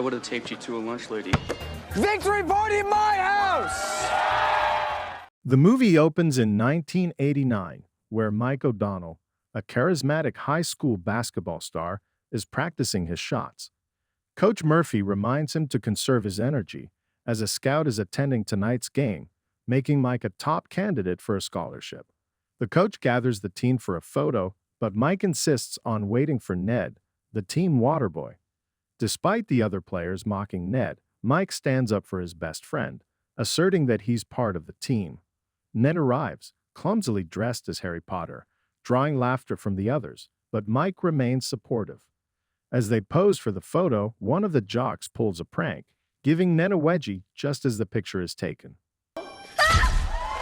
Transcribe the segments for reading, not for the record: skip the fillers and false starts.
would have taped you to a lunch lady. Victory party in my house! The movie opens in 1989, where Mike O'Donnell, a charismatic high school basketball star, is practicing his shots. Coach Murphy reminds him to conserve his energy, as a scout is attending tonight's game, making Mike a top candidate for a scholarship. The coach gathers the team for a photo, but Mike insists on waiting for Ned, the team water boy. Despite the other players mocking Ned, Mike stands up for his best friend, asserting that he's part of the team. Ned arrives, clumsily dressed as Harry Potter, drawing laughter from the others, but Mike remains supportive. As they pose for the photo, one of the jocks pulls a prank, giving Ned a wedgie just as the picture is taken.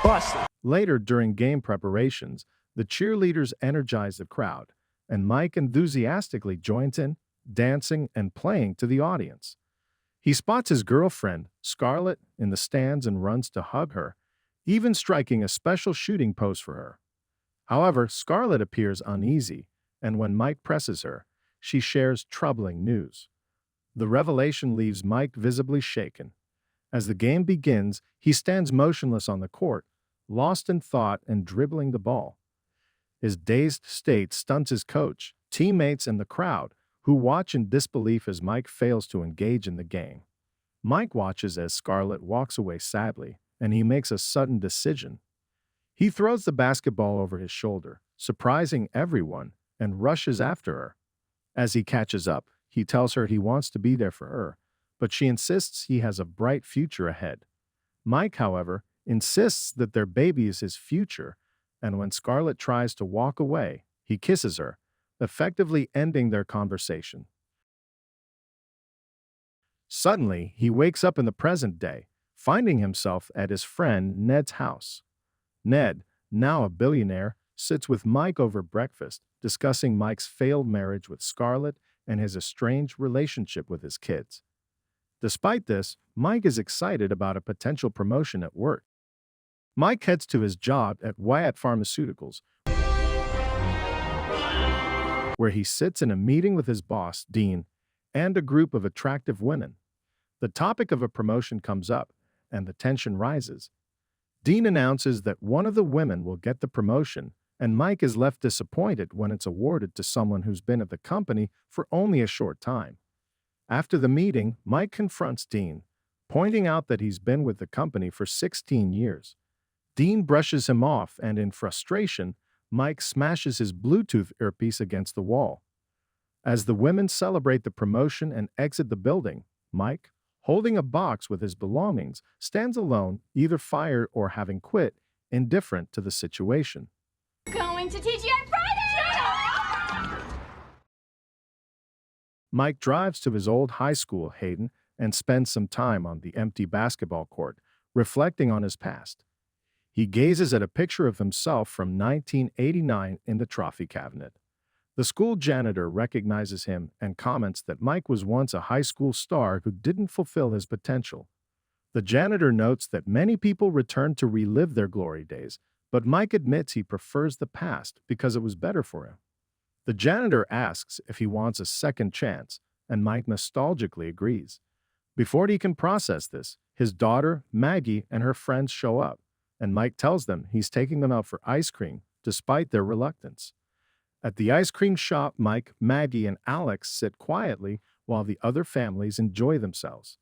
Busted. Later, during game preparations, the cheerleaders energize the crowd, and Mike enthusiastically joins in, dancing and playing to the audience. He spots his girlfriend, Scarlett, in the stands and runs to hug her, even striking a special shooting pose for her. However, Scarlett appears uneasy, and when Mike presses her, she shares troubling news. The revelation leaves Mike visibly shaken. As the game begins, he stands motionless on the court, lost in thought and dribbling the ball. His dazed state stunts his coach, teammates, and the crowd, who watch in disbelief as Mike fails to engage in the game. Mike watches as Scarlett walks away sadly, and he makes a sudden decision. He throws the basketball over his shoulder, surprising everyone, and rushes after her. As he catches up, he tells her he wants to be there for her, but she insists he has a bright future ahead. Mike, however, insists that their baby is his future, and when Scarlett tries to walk away, he kisses her, effectively ending their conversation. Suddenly, he wakes up in the present day, finding himself at his friend Ned's house. Ned, now a billionaire, sits with Mike over breakfast, discussing Mike's failed marriage with Scarlett and his estranged relationship with his kids. Despite this, Mike is excited about a potential promotion at work. Mike heads to his job at Wyatt Pharmaceuticals, where he sits in a meeting with his boss, Dean, and a group of attractive women. The topic of a promotion comes up, and the tension rises. Dean announces that one of the women will get the promotion, and Mike is left disappointed when it's awarded to someone who's been at the company for only a short time. After the meeting, Mike confronts Dean, pointing out that he's been with the company for 16 years. Dean brushes him off, and in frustration, Mike smashes his Bluetooth earpiece against the wall. As the women celebrate the promotion and exit the building, Mike, holding a box with his belongings, stands alone, either fired or having quit, indifferent to the situation. Going to TGI Friday! Mike drives to his old high school, Hayden, and spends some time on the empty basketball court, reflecting on his past. He gazes at a picture of himself from 1989 in the trophy cabinet. The school janitor recognizes him and comments that Mike was once a high school star who didn't fulfill his potential. The janitor notes that many people return to relive their glory days, but Mike admits he prefers the past because it was better for him. The janitor asks if he wants a second chance, and Mike nostalgically agrees. Before he can process this, his daughter, Maggie, and her friends show up, and Mike tells them he's taking them out for ice cream, despite their reluctance. At the ice cream shop, Mike, Maggie, and Alex sit quietly while the other families enjoy themselves.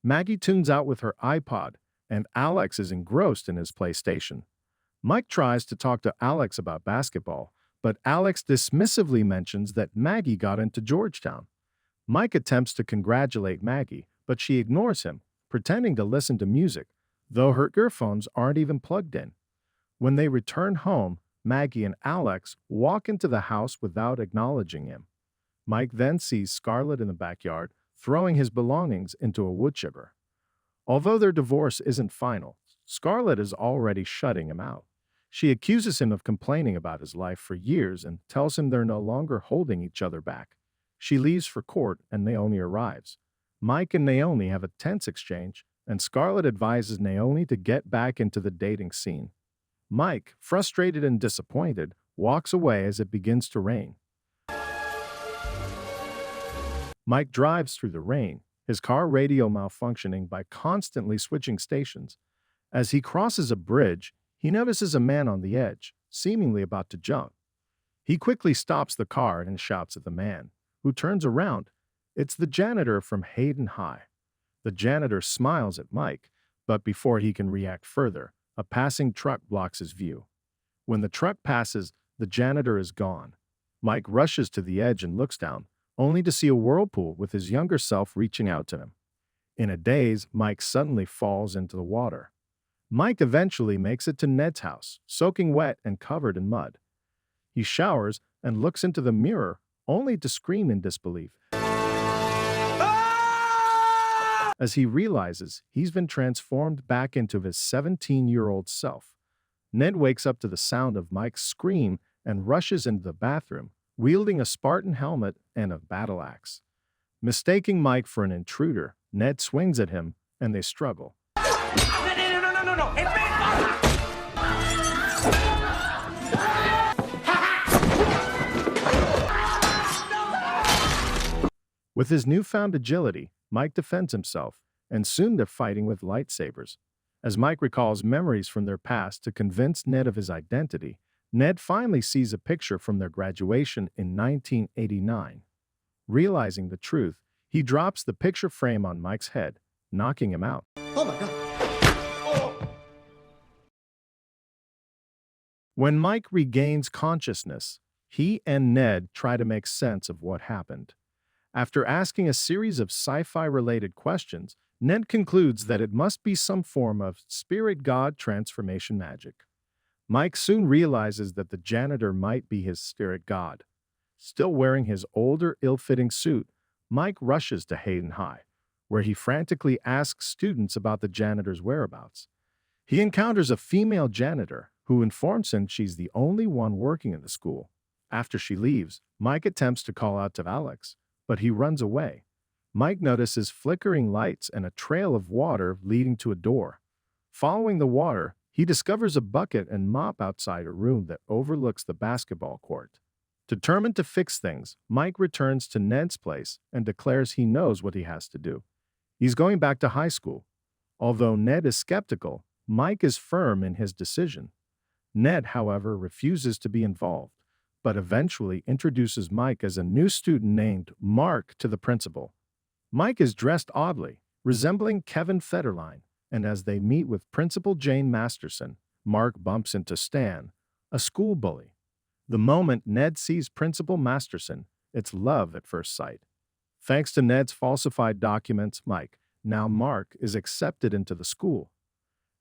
Maggie tunes out with her iPod, and Alex is engrossed in his PlayStation. Mike tries to talk to Alex about basketball, but Alex dismissively mentions that Maggie got into Georgetown. Mike attempts to congratulate Maggie, but she ignores him, pretending to listen to music, though her earphones aren't even plugged in. When they return home, Maggie and Alex walk into the house without acknowledging him. Mike then sees Scarlett in the backyard, throwing his belongings into a wood chipper. Although their divorce isn't final, Scarlett is already shutting him out. She accuses him of complaining about his life for years and tells him they're no longer holding each other back. She leaves for court and Naomi arrives. Mike and Naomi have a tense exchange, and Scarlett advises Naomi to get back into the dating scene. Mike, frustrated and disappointed, walks away as it begins to rain. Mike drives through the rain, his car radio malfunctioning by constantly switching stations. As he crosses a bridge, he notices a man on the edge, seemingly about to jump. He quickly stops the car and shouts at the man, who turns around. It's the janitor from Hayden High. The janitor smiles at Mike, but before he can react further, a passing truck blocks his view. When the truck passes, the janitor is gone. Mike rushes to the edge and looks down, only to see a whirlpool with his younger self reaching out to him. In a daze, Mike suddenly falls into the water. Mike eventually makes it to Ned's house, soaking wet and covered in mud. He showers and looks into the mirror, only to scream in disbelief as he realizes he's been transformed back into his 17-year-old self. Ned wakes up to the sound of Mike's scream and rushes into the bathroom, wielding a Spartan helmet and a battle axe. Mistaking Mike for an intruder, Ned swings at him, and they struggle. No. It's me! With his newfound agility, Mike defends himself, and soon they're fighting with lightsabers. As Mike recalls memories from their past to convince Ned of his identity, Ned finally sees a picture from their graduation in 1989. Realizing the truth, he drops the picture frame on Mike's head, knocking him out. Oh my God. Oh. When Mike regains consciousness, he and Ned try to make sense of what happened. After asking a series of sci-fi-related questions, Ned concludes that it must be some form of spirit god transformation magic. Mike soon realizes that the janitor might be his spirit god. Still wearing his older, ill-fitting suit, Mike rushes to Hayden High, where he frantically asks students about the janitor's whereabouts. He encounters a female janitor who informs him she's the only one working in the school. After she leaves, Mike attempts to call out to Alex, but he runs away. Mike notices flickering lights and a trail of water leading to a door. Following the water, he discovers a bucket and mop outside a room that overlooks the basketball court. Determined to fix things, Mike returns to Ned's place and declares he knows what he has to do. He's going back to high school. Although Ned is skeptical, Mike is firm in his decision. Ned, however, refuses to be involved, but eventually introduces Mike as a new student named Mark to the principal. Mike is dressed oddly, resembling Kevin Federline, and as they meet with Principal Jane Masterson, Mark bumps into Stan, a school bully. The moment Ned sees Principal Masterson, it's love at first sight. Thanks to Ned's falsified documents, now Mark, is accepted into the school.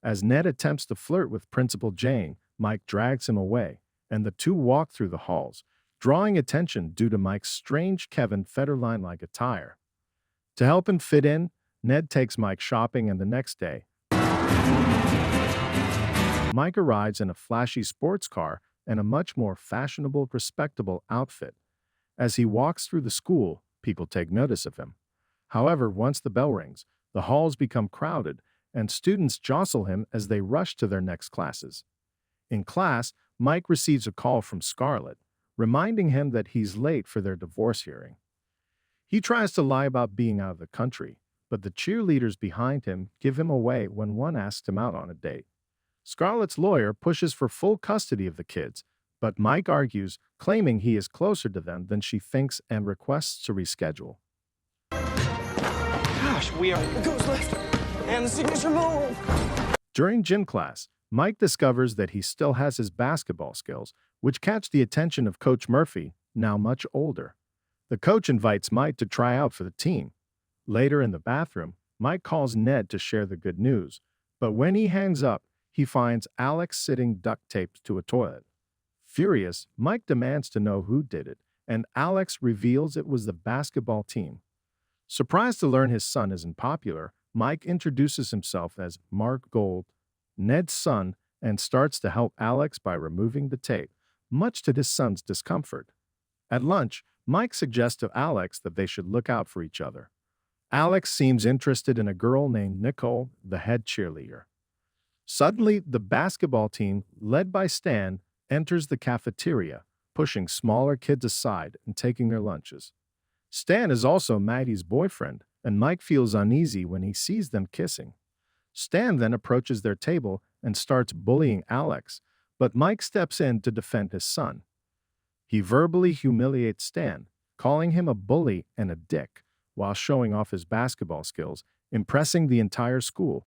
As Ned attempts to flirt with Principal Jane, Mike drags him away, and the two walk through the halls, drawing attention due to Mike's strange Kevin Federline-like attire. To help him fit in, Ned takes Mike shopping, and the next day, Mike arrives in a flashy sports car and a much more fashionable, respectable outfit. As he walks through the school, people take notice of him. However, once the bell rings, the halls become crowded, and students jostle him as they rush to their next classes. In class, Mike receives a call from Scarlett, reminding him that he's late for their divorce hearing. He tries to lie about being out of the country, but the cheerleaders behind him give him away when one asks him out on a date. Scarlett's lawyer pushes for full custody of the kids, but Mike argues, claiming he is closer to them than she thinks and requests to reschedule. Gosh, it goes left. And the signature move. During gym class, Mike discovers that he still has his basketball skills, which catch the attention of Coach Murphy, now much older. The coach invites Mike to try out for the team. Later in the bathroom, Mike calls Ned to share the good news, but when he hangs up, he finds Alex sitting duct-taped to a toilet. Furious, Mike demands to know who did it, and Alex reveals it was the basketball team. Surprised to learn his son isn't popular, Mike introduces himself as Mark Gold, Ned's son, and starts to help Alex by removing the tape, much to his son's discomfort. At lunch, Mike suggests to Alex that they should look out for each other. Alex seems interested in a girl named Nicole, the head cheerleader. Suddenly, the basketball team, led by Stan, enters the cafeteria, pushing smaller kids aside and taking their lunches. Stan is also Maddie's boyfriend, and Mike feels uneasy when he sees them kissing. Stan then approaches their table and starts bullying Alex, but Mike steps in to defend his son. He verbally humiliates Stan, calling him a bully and a dick, while showing off his basketball skills, impressing the entire school.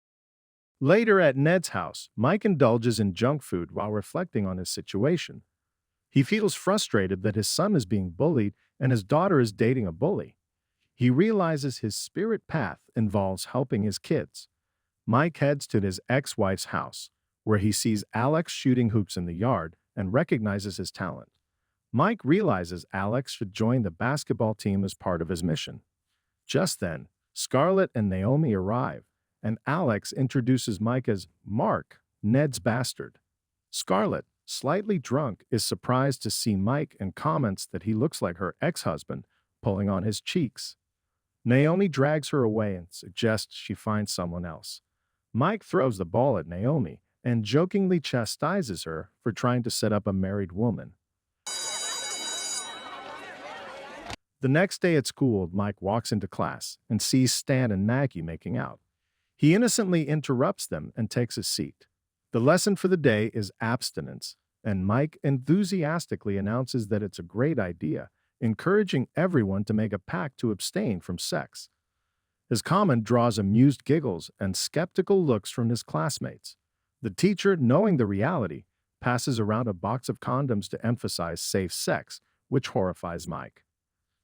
Later at Ned's house, Mike indulges in junk food while reflecting on his situation. He feels frustrated that his son is being bullied and his daughter is dating a bully. He realizes his spirit path involves helping his kids. Mike heads to his ex-wife's house, where he sees Alex shooting hoops in the yard and recognizes his talent. Mike realizes Alex should join the basketball team as part of his mission. Just then, Scarlett and Naomi arrive, and Alex introduces Mike as Mark, Ned's bastard. Scarlett, slightly drunk, is surprised to see Mike and comments that he looks like her ex-husband, pulling on his cheeks. Naomi drags her away and suggests she find someone else. Mike throws the ball at Naomi and jokingly chastises her for trying to set up a married woman. The next day at school, Mike walks into class and sees Stan and Maggie making out. He innocently interrupts them and takes a seat. The lesson for the day is abstinence, and Mike enthusiastically announces that it's a great idea, encouraging everyone to make a pact to abstain from sex. His comment draws amused giggles and skeptical looks from his classmates. The teacher, knowing the reality, passes around a box of condoms to emphasize safe sex, which horrifies Mike.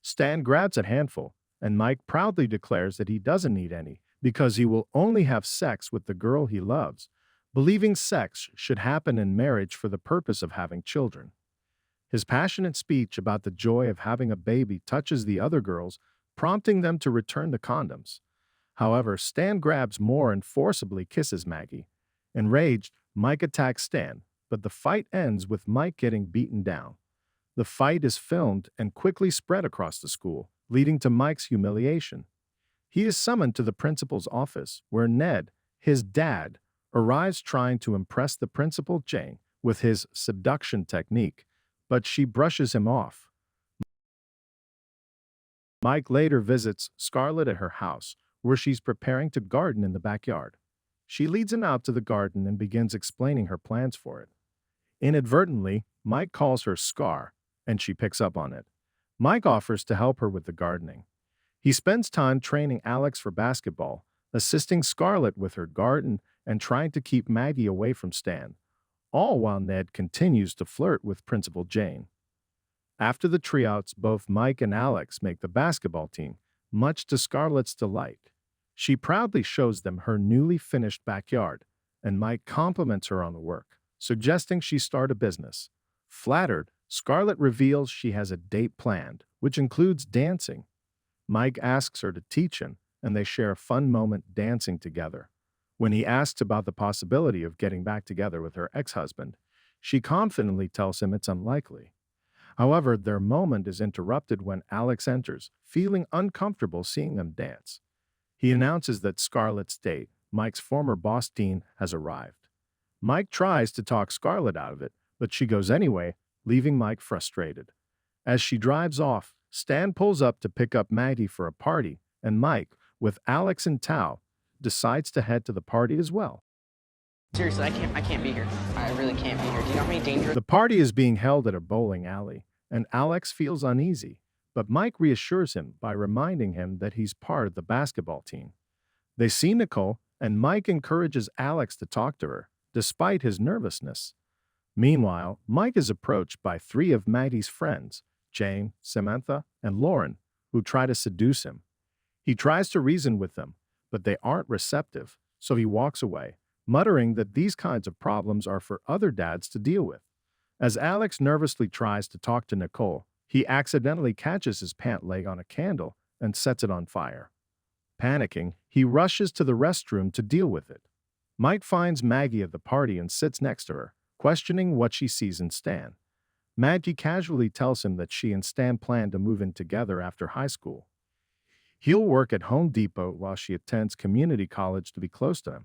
Stan grabs a handful, and Mike proudly declares that he doesn't need any because he will only have sex with the girl he loves, believing sex should happen in marriage for the purpose of having children. His passionate speech about the joy of having a baby touches the other girls, prompting them to return the condoms. However, Stan grabs more and forcibly kisses Maggie. Enraged, Mike attacks Stan, but the fight ends with Mike getting beaten down. The fight is filmed and quickly spread across the school, leading to Mike's humiliation. He is summoned to the principal's office, where Ned, his dad, arrives trying to impress the principal, Jane, with his seduction technique, but she brushes him off. Mike later visits Scarlett at her house, where she's preparing to garden in the backyard. She leads him out to the garden and begins explaining her plans for it. Inadvertently, Mike calls her Scar, and she picks up on it. Mike offers to help her with the gardening. He spends time training Alex for basketball, assisting Scarlett with her garden, and trying to keep Maggie away from Stan, all while Ned continues to flirt with Principal Jane. After the tryouts, both Mike and Alex make the basketball team, much to Scarlett's delight. She proudly shows them her newly finished backyard, and Mike compliments her on the work, suggesting she start a business. Flattered, Scarlett reveals she has a date planned, which includes dancing. Mike asks her to teach him, and they share a fun moment dancing together. When he asks about the possibility of getting back together with her ex-husband, she confidently tells him it's unlikely. However, their moment is interrupted when Alex enters, feeling uncomfortable seeing them dance. He announces that Scarlett's date, Mike's former boss Dean, has arrived. Mike tries to talk Scarlett out of it, but she goes anyway, leaving Mike frustrated. As she drives off, Stan pulls up to pick up Maggie for a party, and Mike, with Alex in tow, decides to head to the party as well. Seriously, I can't be here. I really can't be here. Do you know how many dangerous... The party is being held at a bowling alley, and Alex feels uneasy, but Mike reassures him by reminding him that he's part of the basketball team. They see Nicole, and Mike encourages Alex to talk to her, despite his nervousness. Meanwhile, Mike is approached by three of Maggie's friends, Jane, Samantha, and Lauren, who try to seduce him. He tries to reason with them, but they aren't receptive, so he walks away, muttering that these kinds of problems are for other dads to deal with. As Alex nervously tries to talk to Nicole, he accidentally catches his pant leg on a candle and sets it on fire. Panicking, he rushes to the restroom to deal with it. Mike finds Maggie at the party and sits next to her, questioning what she sees in Stan. Maggie casually tells him that she and Stan plan to move in together after high school. He'll work at Home Depot while she attends community college to be close to him.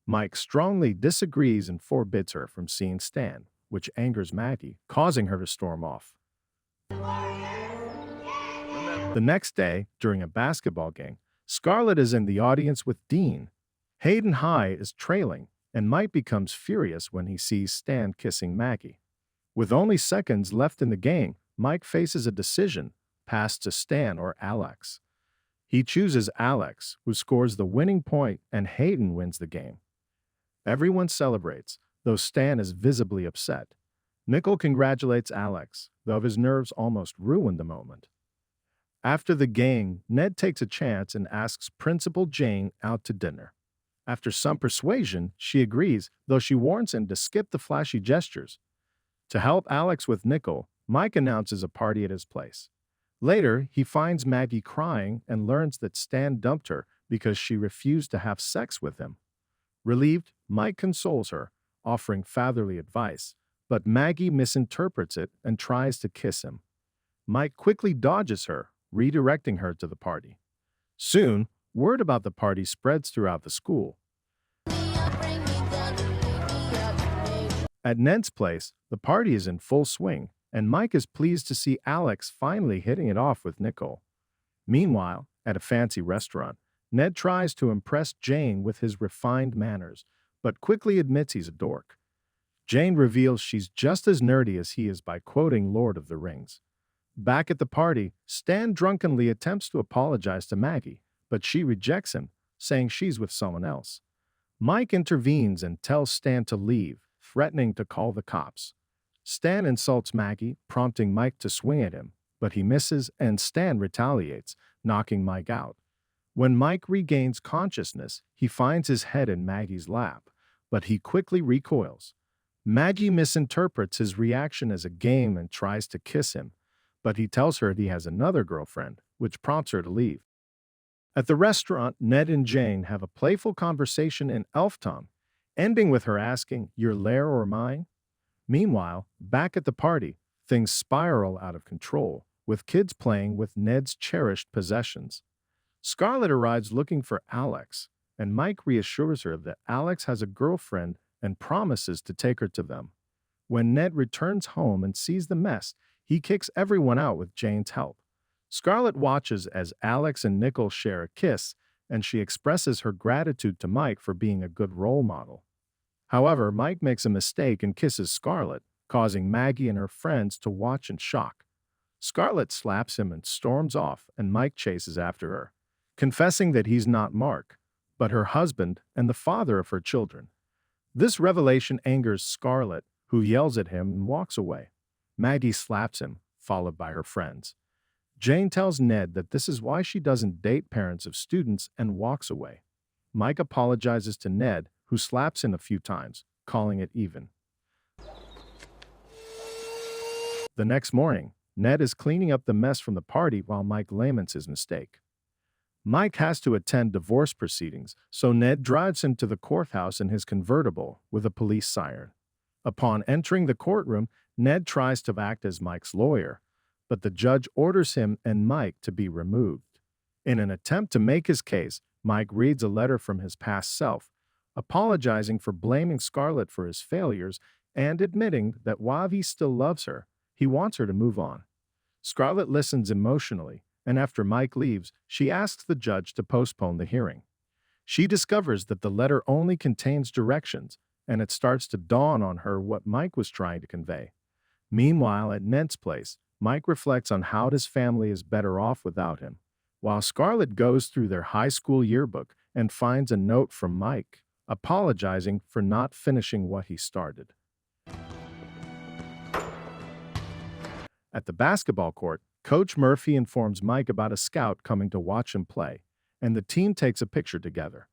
Mike strongly disagrees and forbids her from seeing Stan, which angers Maggie, causing her to storm off. The next day, during a basketball game, Scarlett is in the audience with Dean. Hayden High is trailing, and Mike becomes furious when he sees Stan kissing Maggie. With only seconds left in the game, Mike faces a decision, pass to Stan or Alex. He chooses Alex, who scores the winning point, and Hayden wins the game. Everyone celebrates, though Stan is visibly upset. Nickel congratulates Alex, though his nerves almost ruined the moment. After the game, Ned takes a chance and asks Principal Jane out to dinner. After some persuasion, she agrees, though she warns him to skip the flashy gestures. To help Alex with Nickel, Mike announces a party at his place. Later, he finds Maggie crying and learns that Stan dumped her because she refused to have sex with him. Relieved, Mike consoles her, offering fatherly advice, but Maggie misinterprets it and tries to kiss him. Mike quickly dodges her, redirecting her to the party. Soon, word about the party spreads throughout the school. At Ned's place, the party is in full swing, and Mike is pleased to see Alex finally hitting it off with Nicole. Meanwhile, at a fancy restaurant, Ned tries to impress Jane with his refined manners, but quickly admits he's a dork. Jane reveals she's just as nerdy as he is by quoting Lord of the Rings. Back at the party, Stan drunkenly attempts to apologize to Maggie, but she rejects him, saying she's with someone else. Mike intervenes and tells Stan to leave, threatening to call the cops. Stan insults Maggie, prompting Mike to swing at him, but he misses and Stan retaliates, knocking Mike out. When Mike regains consciousness, he finds his head in Maggie's lap, but he quickly recoils. Maggie misinterprets his reaction as a game and tries to kiss him, but he tells her he has another girlfriend, which prompts her to leave. At the restaurant, Ned and Jane have a playful conversation in elf tongue, ending with her asking, "Your lair or mine?" Meanwhile, back at the party, things spiral out of control, with kids playing with Ned's cherished possessions. Scarlett arrives looking for Alex, and Mike reassures her that Alex has a girlfriend and promises to take her to them. When Ned returns home and sees the mess, he kicks everyone out with Jane's help. Scarlett watches as Alex and Nicole share a kiss, and she expresses her gratitude to Mike for being a good role model. However, Mike makes a mistake and kisses Scarlett, causing Maggie and her friends to watch in shock. Scarlett slaps him and storms off, and Mike chases after her, confessing that he's not Mark, but her husband and the father of her children. This revelation angers Scarlett, who yells at him and walks away. Maggie slaps him, followed by her friends. Jane tells Ned that this is why she doesn't date parents of students and walks away. Mike apologizes to Ned, who slaps him a few times, calling it even. The next morning, Ned is cleaning up the mess from the party while Mike laments his mistake. Mike has to attend divorce proceedings, so Ned drives him to the courthouse in his convertible with a police siren. Upon entering the courtroom, Ned tries to act as Mike's lawyer, but the judge orders him and Mike to be removed. In an attempt to make his case, Mike reads a letter from his past self, apologizing for blaming Scarlett for his failures and admitting that while he still loves her, he wants her to move on. Scarlett listens emotionally, and after Mike leaves, she asks the judge to postpone the hearing. She discovers that the letter only contains directions, and it starts to dawn on her what Mike was trying to convey. Meanwhile, at Ned's place, Mike reflects on how his family is better off without him, while Scarlett goes through their high school yearbook and finds a note from Mike, apologizing for not finishing what he started. At the basketball court, Coach Murphy informs Mike about a scout coming to watch him play, and the team takes a picture together.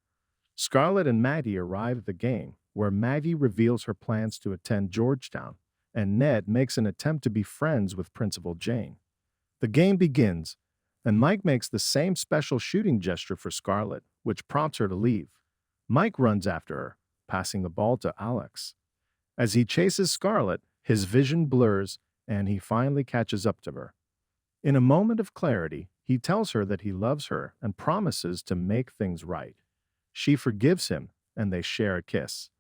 Scarlett and Maddie arrive at the game, where Maggie reveals her plans to attend Georgetown, and Ned makes an attempt to be friends with Principal Jane. The game begins, and Mike makes the same special shooting gesture for Scarlett, which prompts her to leave. Mike runs after her, passing the ball to Alex. As he chases Scarlett, his vision blurs, and he finally catches up to her. In a moment of clarity, he tells her that he loves her and promises to make things right. She forgives him, and they share a kiss.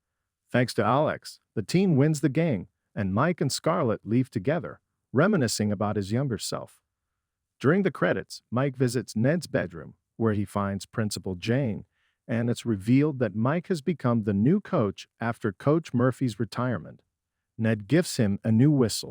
Thanks to Alex, the team wins the game, and Mike and Scarlett leave together, reminiscing about his younger self. During the credits, Mike visits Ned's bedroom, where he finds Principal Jane, and it's revealed that Mike has become the new coach after Coach Murphy's retirement. Ned gifts him a new whistle,